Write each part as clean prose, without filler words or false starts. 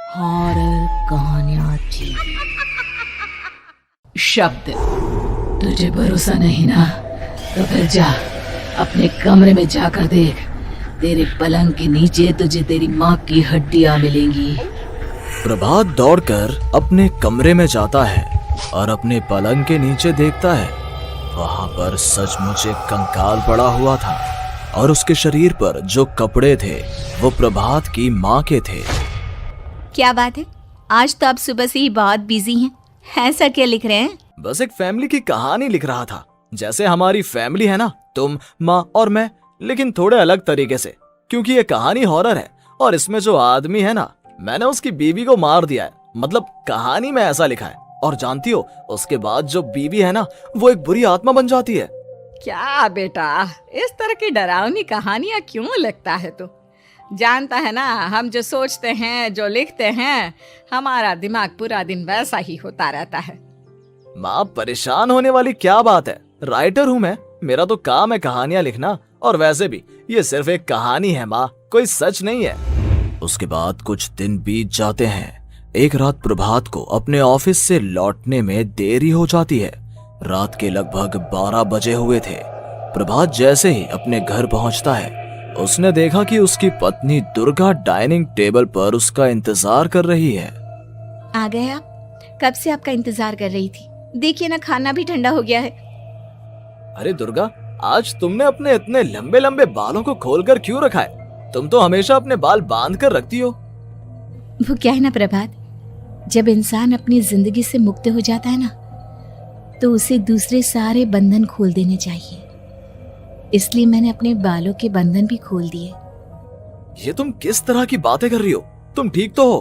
Horror कहानियां TV. शब्द। तुझे भरोसा नहीं ना, तो फिर जा अपने कमरे में जाकर देख। तेरे पलंग के नीचे तुझे तेरी माँ की हड्डियां मिलेंगी। प्रभात दौड़कर अपने कमरे में जाता है और अपने पलंग के नीचे देखता है। वहां पर सचमुच एक कंकाल पड़ा हुआ था और उसके शरीर पर जो कपड़े थे वो प्रभात की माँ के थे। क्या बात है, आज तो आप सुबह से ही बहुत बिजी हैं। ऐसा क्या लिख रहे हैं? बस एक फैमिली की कहानी लिख रहा था। जैसे हमारी फैमिली है ना, तुम, माँ और मैं, लेकिन थोड़े अलग तरीके से, क्योंकि ये कहानी हॉरर है और इसमें जो आदमी है ना, मैंने उसकी बीवी को मार दिया है। मतलब कहानी में ऐसा लिखा है। और जानती हो, उसके बाद जो बीवी है ना, वो एक बुरी आत्मा बन जाती है। क्या बेटा, इस तरह की डरावनी कहानियां क्यों लिखता है तू? जानता है ना, हम जो सोचते हैं, जो लिखते हैं, हमारा दिमाग पूरा दिन वैसा ही होता रहता है। माँ, परेशान होने वाली क्या बात है? राइटर हूँ मैं, मेरा तो काम है कहानियां लिखना। और वैसे भी ये सिर्फ एक कहानी है माँ, कोई सच नहीं है। उसके बाद कुछ दिन बीत जाते हैं। एक रात प्रभात को अपने ऑफिस से लौटने में देरी हो जाती है। रात के लगभग 12 बजे हुए थे। प्रभात जैसे ही अपने घर पहुंचता है, उसने देखा कि उसकी पत्नी दुर्गा डाइनिंग टेबल पर उसका इंतजार कर रही है। आ गए आप? कब से आपका इंतजार कर रही थी। देखिए ना, खाना भी ठंडा हो गया है। अरे दुर्गा, आज तुमने अपने इतने लंबे लंबे बालों को खोलकर क्यों रखा है? तुम तो हमेशा अपने बाल बांध कर रखती हो। वो क्या है ना प्रभात, जब इंसान अपनी जिंदगी से मुक्त हो जाता है ना, तो उसे दूसरे सारे बंधन खोल देने चाहिए। इसलिए मैंने अपने बालों के बंधन भी खोल दिए। ये तुम किस तरह की बातें कर रही हो? तुम ठीक तो हो?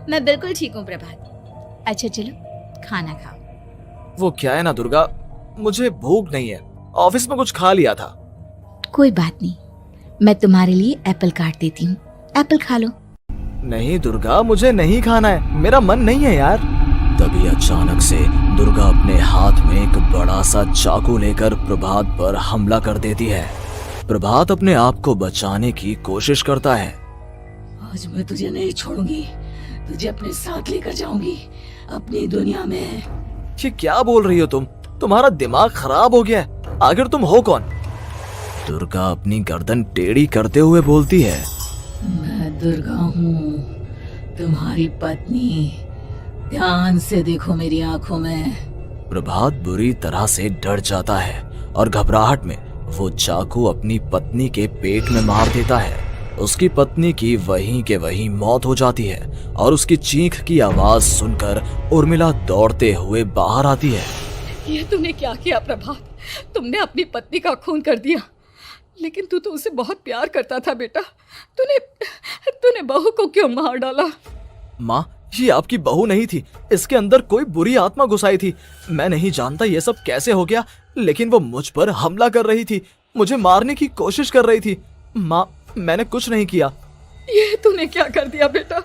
मैं बिल्कुल ठीक हूँ प्रभात। अच्छा चलो खाना खाओ। वो क्या है ना दुर्गा, मुझे भूख नहीं है। ऑफिस में कुछ खा लिया था। कोई बात नहीं, मैं तुम्हारे लिए एप्पल काट देती हूँ, एप्पल खा लो। नहीं दुर्गा, मुझे नहीं खाना है, मेरा मन नहीं है यार। तभी अचानक से दुर्गा अपने हाथ में एक बड़ा सा चाकू लेकर प्रभात पर हमला कर देती है। प्रभात अपने आप को बचाने की कोशिश करता है। आज मैं तुझे नहीं छोड़ूंगी, तुझे अपने साथ लेकर जाऊंगी अपनी दुनिया में। ये क्या बोल रही हो तुम? तुम्हारा दिमाग खराब हो गया है। आखिर तुम हो कौन? दुर्गा अपनी गर्दन टेढ़ी करते हुए बोलती है। मैं दुर्गा हूँ, तुम्हारी पत्नी। ध्यान से देखो मेरी आंखों में। प्रभात बुरी तरह से डर जाता है और घबराहट में वो चाकू अपनी पत्नी के पेट में मार देता है। उसकी पत्नी की वहीं के वहीं मौत हो जाती है और उसकी चीख की आवाज सुनकर उर्मिला दौड़ते हुए बाहर आती है। ये तूने क्या किया प्रभात? तुमने अपनी पत्नी का खून कर दिया। लेकिन तू तो उसे बहुत प्यार करता था बेटा। तूने बहू को क्यों मार डाला? माँ, ये आपकी बहू नहीं थी, इसके अंदर कोई बुरी आत्मा घुसाई थी। मैं नहीं जानता ये सब कैसे हो गया, लेकिन वो मुझ पर हमला कर रही थी, मुझे मारने की कोशिश कर रही थी। माँ, मैंने कुछ नहीं किया। ये तूने क्या कर दिया बेटा?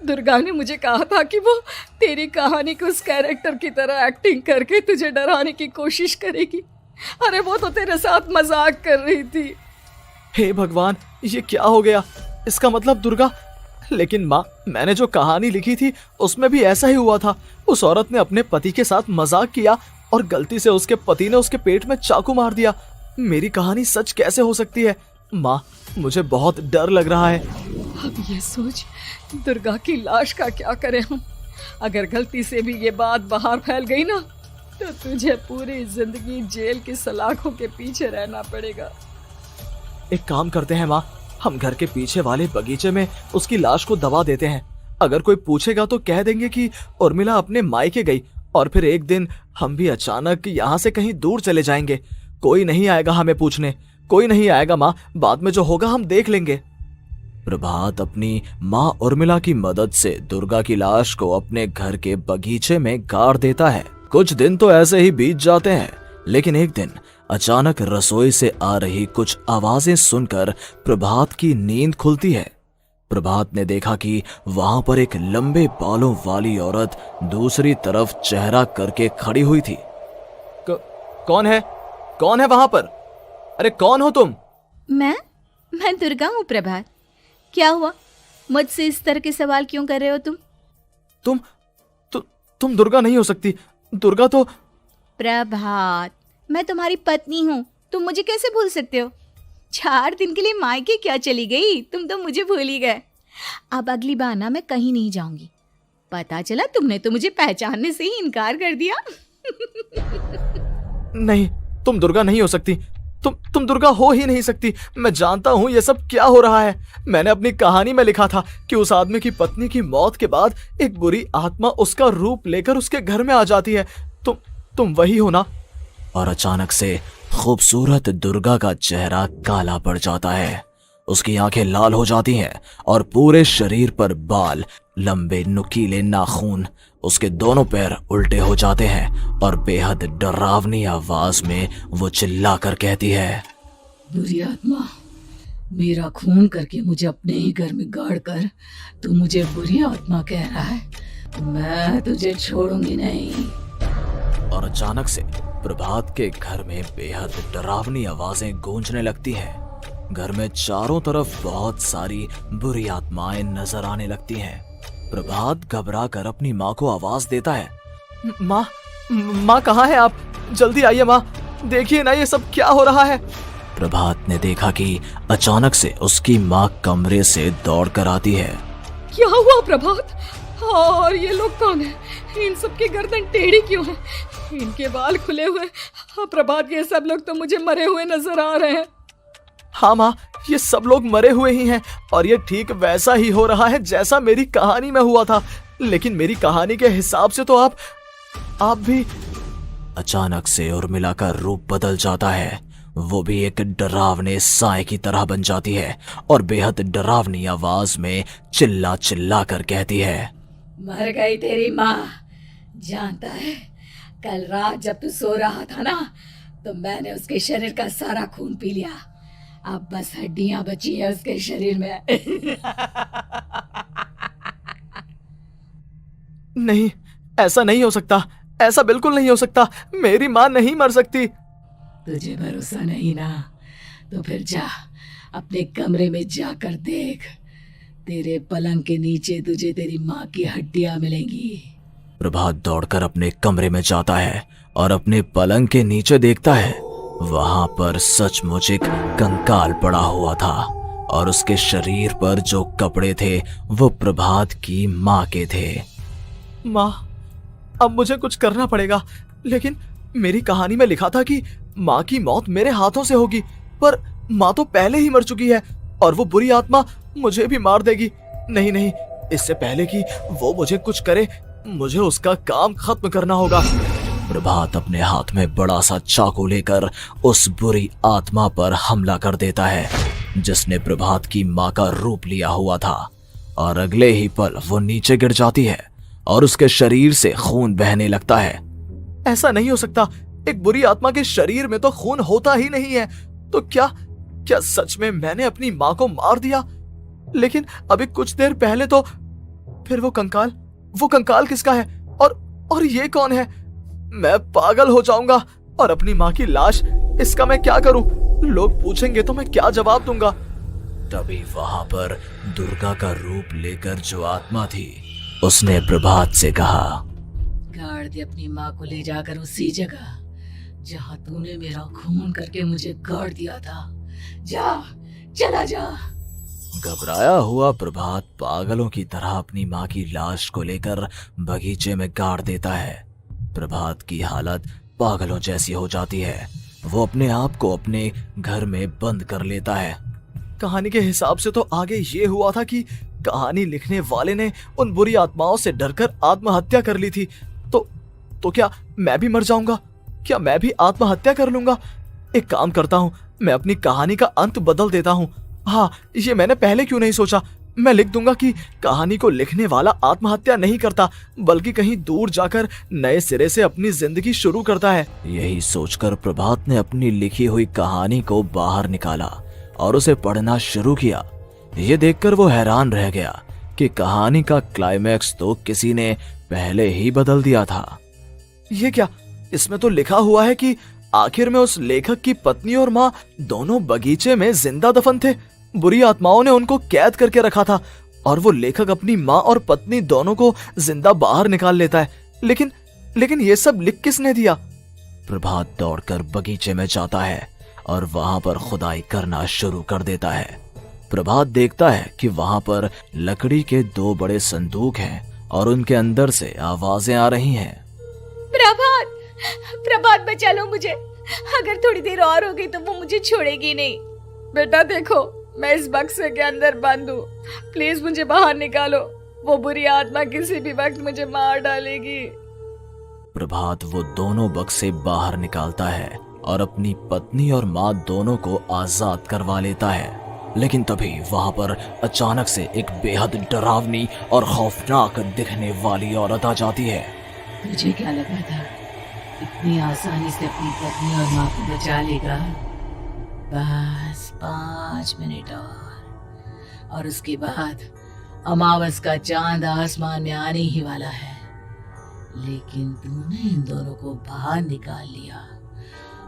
दुर्गा ने मुझे कहा था कि वो तेरी कहानी को उस कैरेक्टर की तरह एक्टिंग करके तुझे डराने की कोशिश करेगी। अरे वो तो तेरे साथ मजाक कर रही थी। हे भगवान, ये क्या हो गया? इसका मतलब दुर्गा। लेकिन माँ, मैंने जो कहानी लिखी थी उसमें भी ऐसा ही हुआ था। उस औरत ने अपने पति के साथ मजाक किया और गलती से उसके पति ने उसके पेट में चाकू मार दिया। मेरी कहानी सच कैसे हो सकती है? माँ, मुझे बहुत डर लग रहा है। अब ये सोच, दुर्गा की लाश का क्या करें हम? अगर गलती से भी ये बात बाहर फैल गई ना, तो तुझे पूरी जिंदगी जेल की सलाखों के पीछे रहना पड़ेगा। एक काम करते हैं माँ, हम घर के पीछे वाले बगीचे में उसकी लाश को दबा देते हैं। अगर कोई पूछेगा तो कह देंगे कि उर्मिला अपने मायके गई और फिर एक दिन हम भी अचानक यहाँ से कहीं दूर चले जाएंगे। कोई नहीं आएगा हमें पूछने, कोई नहीं आएगा माँ, बाद में जो होगा हम देख लेंगे। प्रभात अपनी माँ उर्मिला की मदद से दुर्गा की लाश को अपने घर के बगीचे में गाड़ देता है। कुछ दिन तो ऐसे ही बीत जाते हैं, लेकिन एक दिन अचानक रसोई से आ रही कुछ आवाजें सुनकर प्रभात की नींद खुलती है। प्रभात ने देखा कि वहां पर एक लंबे बालों वाली औरत दूसरी तरफ चेहरा करके खड़ी हुई थी। कौन है? कौन है वहां पर? अरे कौन हो तुम? मैं दुर्गा हूँ प्रभात। क्या हुआ? मुझसे इस तरह के सवाल क्यों कर रहे हो तुम? तुम दुर्गा नहीं हो सकती। दुर्गा तो प्रभात, मैं तुम्हारी पत्नी हूँ, तुम मुझे कैसे भूल सकते हो? 4 दिन के लिए मायके क्या चली गई, तुम तो मुझे भूल ही गए। अब अगली बार ना मैं कहीं नहीं जाऊंगी। पता चला तुमने तो मुझे पहचानने से ही इनकार कर दिया। नहीं, तुम दुर्गा नहीं हो सकती। तुम दुर्गा हो ही नहीं सकती। मैं जानता हूँ ये सब क्या हो रहा है। मैंने अपनी कहानी में लिखा था कि उस आदमी की पत्नी की मौत के बाद एक बुरी आत्मा उसका रूप लेकर उसके घर में आ जाती है। तुम वही हो ना? और अचानक से खूबसूरत दुर्गा का चेहरा काला पड़ जाता है। उसकी आंखें लाल हो जाती हैं और पूरे शरीर पर बाल, लंबे नुकीले नाखून, उसके दोनों पैर उल्टे हो जाते हैं और बेहद डरावनी आवाज में वो चिल्लाकर कहती है, बुरी आत्मा, मेरा खून करके मुझे अपने ही घर में गाड़ कर तू मुझे बुरी आत्मा कह रहा है? मैं तुझे छोड़ूंगी नहीं। और अचानक से प्रभात के घर में बेहद डरावनी आवाजें गूंजने लगती हैं। घर में चारों तरफ बहुत सारी बुरी आत्माएं नजर आने लगती हैं। प्रभात घबरा कर अपनी माँ को आवाज देता है, माँ कहाँ है आप? जल्दी आइए माँ, देखिए ना ये सब क्या हो रहा है। प्रभात ने देखा कि अचानक से उसकी माँ कमरे से दौड़ कर आती है। क्या हुआ प्रभात? और ये लोग कौन है? इन सब की गर्दन टेढ़ी क्यों है? इनके बाल खुले हुए। प्रभात, ये सब लोग तो मुझे मरे हुए नजर आ रहे हैं। हाँ माँ, ये सब लोग मरे हुए ही हैं और ये ठीक वैसा ही हो रहा है जैसा मेरी कहानी में हुआ था। लेकिन मेरी कहानी के हिसाब से तो आप भी। अचानक से उर्मिला का रूप बदल जाता है। वो भी एक डरावने साए की तरह बन जाती है और बेहद डरावनी आवाज में चिल्ला चिल्ला कर कहती है, मर गई तेरी माँ। जानता है, कल रात जब तू सो रहा था ना, तो मैंने उसके शरीर का सारा खून पी लिया। अब बस हड्डियां बची है उसके शरीर में। नहीं, ऐसा नहीं हो सकता। ऐसा बिल्कुल नहीं हो सकता। मेरी माँ नहीं मर सकती। तुझे भरोसा नहीं ना? तो फिर जा, अपने कमरे में जाकर देख। तेरे पलंग के नीचे तुझे तेरी माँ की हड्डियां मिलेंगी। प्रभात दौड़कर अपने कमरे में जाता है और अपने पलंग के नीचे देखता है। वहां पर सचमुच एक कंकाल पड़ा हुआ था और उसके शरीर पर जो कपड़े थे वो प्रभात की माँ के थे। माँ, अब मुझे कुछ करना पड़ेगा। लेकिन मेरी कहानी में लिखा था कि माँ की मौत मेरे हाथों से होगी, पर माँ तो पहले ही मर चुकी है और वो बुरी आत्मा मुझे भी मार देगी। नहीं नहीं, इससे पहले कि वो मुझे कुछ करे, मुझे उसका काम खत्म करना होगा। प्रभात अपने हाथ में बड़ा सा चाकू लेकर उस बुरी आत्मा पर हमला कर देता है जिसने प्रभात की माँ का रूप लिया हुआ था, और अगले ही पल वो नीचे गिर जाती है और उसके शरीर से खून बहने लगता है। ऐसा नहीं हो सकता। एक बुरी आत्मा के शरीर में तो खून होता ही नहीं है। तो क्या सच में मैंने अपनी माँ को मार दिया? लेकिन अभी कुछ देर पहले तो फिर वो कंकाल किसका है? और ये कौन है? मैं पागल हो जाऊंगा। और अपनी माँ की लाश, इसका मैं क्या करूं? लोग पूछेंगे तो मैं क्या जवाब दूंगा? तभी वहां पर दुर्गा का रूप लेकर जो आत्मा थी उसने प्रभात से कहा, गाड़ दे अपनी माँ को ले जाकर उसी जगह जहाँ तूने मेरा खून करके मुझे गाड़ दिया था। जा, चला जा। घबराया हुआ प्रभात पागलों की तरह अपनी माँ की लाश को लेकर बगीचे में गाड़ देता है। प्रभात की हालत पागलों जैसी हो जाती है। वो अपने आप को अपने घर में बंद कर लेता है। कहानी के हिसाब से तो आगे ये हुआ था कि कहानी लिखने वाले ने उन बुरी आत्माओं से डरकर आत्महत्या कर ली थी। तो क्या मैं भी मर जाऊंगा? क्या मैं भी आत्महत्या कर लूंगा? एक काम करता हूँ, मैं अपनी कहानी का अंत बदल देता हूँ। हाँ, ये मैंने पहले क्यों नहीं सोचा। मैं लिख दूंगा कि कहानी को लिखने वाला आत्महत्या नहीं करता, बल्कि कहीं दूर जाकर नए सिरे से अपनी जिंदगी शुरू करता है। यही सोचकर प्रभात ने अपनी लिखी हुई कहानी को बाहर निकाला और उसे पढ़ना शुरू किया। ये देखकर वो हैरान रह गया कि कहानी का क्लाइमैक्स तो किसी ने पहले ही बदल दिया था। ये क्या? इसमें तो लिखा हुआ है कि आखिर में उस लेखक की पत्नी और माँ दोनों बगीचे में जिंदा दफन थे। बुरी आत्माओं ने उनको कैद करके रखा था और वो लेखक अपनी माँ और पत्नी दोनों को जिंदा बाहर निकाल लेता है। लेकिन ये सब लिख किसने दिया? प्रभात दौड़कर बगीचे में जाता है और वहां पर खुदाई करना शुरू कर देता है। प्रभात देखता है कि वहां पर लकड़ी के 2 बड़े संदूक हैं और उनके अंदर से आवाजें आ रही हैं। प्रभात, प्रभात बचा लो मुझे, अगर थोड़ी देर और हो गई तो वो मुझे छोड़ेगी नहीं। बेटा देखो, मैं इस बक्से के अंदर बंद हूँ, प्लीज मुझे बाहर निकालो, वो बुरी आत्मा किसी भी वक्त मुझे मार डालेगी। प्रभात वो दोनों बक्से बाहर निकालता है और अपनी पत्नी और माँ दोनों को आजाद करवा लेता है। लेकिन तभी वहां पर अचानक से एक बेहद डरावनी और खौफनाक दिखने वाली औरत आ जाती है। तुझे क्या लगा था इतनी आसानी से अपनी पत्नी और माँ को बचा लेगा? बस 5 मिनट और उसके बाद अमावस का चांद आसमान में आने ही वाला है। लेकिन तूने इन दोनों को बाहर निकाल लिया,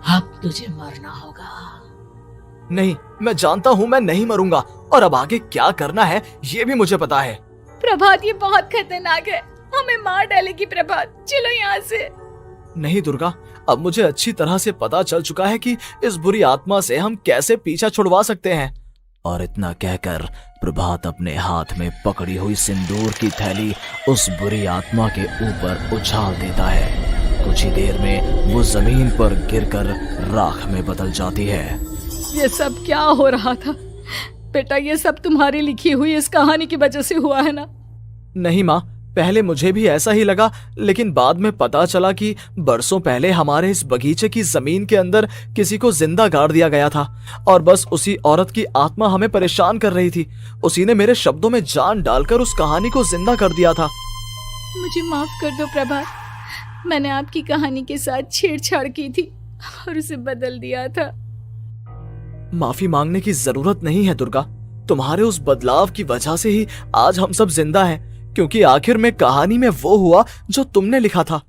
अब तुझे मरना होगा। नहीं, मैं जानता हूँ मैं नहीं मरूंगा, और अब आगे क्या करना है ये भी मुझे पता है। प्रभात, ये बहुत खतरनाक है, हमें मार डालेगी। प्रभात, चलो यहाँ से। नहीं दुर्गा, अब मुझे अच्छी तरह से पता चल चुका है कि इस बुरी आत्मा से हम कैसे पीछा छुड़वा सकते हैं। और इतना कहकर प्रभात अपने हाथ में पकड़ी हुई सिंदूर की थैली उस बुरी आत्मा के ऊपर उछाल देता है। कुछ ही देर में वो जमीन पर गिरकर राख में बदल जाती है। ये सब क्या हो रहा था बेटा? ये सब तुम्हारी लिखी हुई इस कहानी की वजह से हुआ है ना? नहीं माँ, पहले मुझे भी ऐसा ही लगा, लेकिन बाद में पता चला कि बरसों पहले हमारे इस बगीचे की जमीन के अंदर किसी को जिंदा गाड़ दिया गया था और बस उसी औरत की आत्मा हमें परेशान कर रही थी। उसी ने मेरे शब्दों में जान डालकर उस कहानी को जिंदा कर दिया था। मुझे माफ कर दो प्रभात, मैंने आपकी कहानी के साथ छेड़छाड़ की थी और उसे बदल दिया था। माफी मांगने की जरूरत नहीं है दुर्गा, तुम्हारे उस बदलाव की वजह से ही आज हम सब जिंदा हैं, क्योंकि आखिर में कहानी में वो हुआ जो तुमने लिखा था।